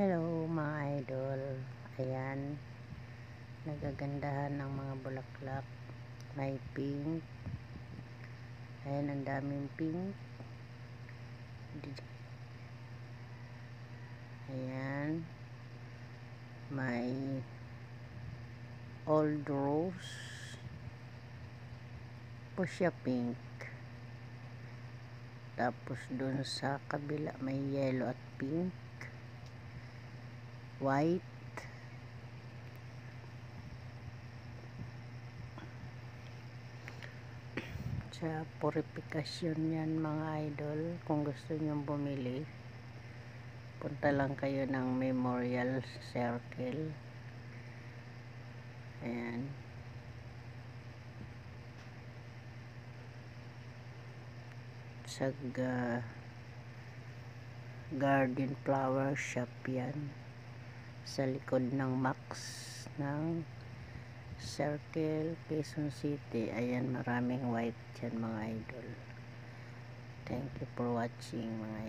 Hello mga idol, ayan, nagagandahan ng mga bulaklak, may pink, ayan, ang daming pink, ayan, may old rose, fuchsia pink, tapos dun sa kabila may yellow at pink, white, sa purifikasyon yan mga idol. Kung gusto nyong bumili, punta lang kayo ng Memorial Circle, ayan, sa garden flower shop yan, sa likod ng Max ng Circle, Quezon City. Ayan, maraming white dyan mga idol. Thank you for watching mga idol.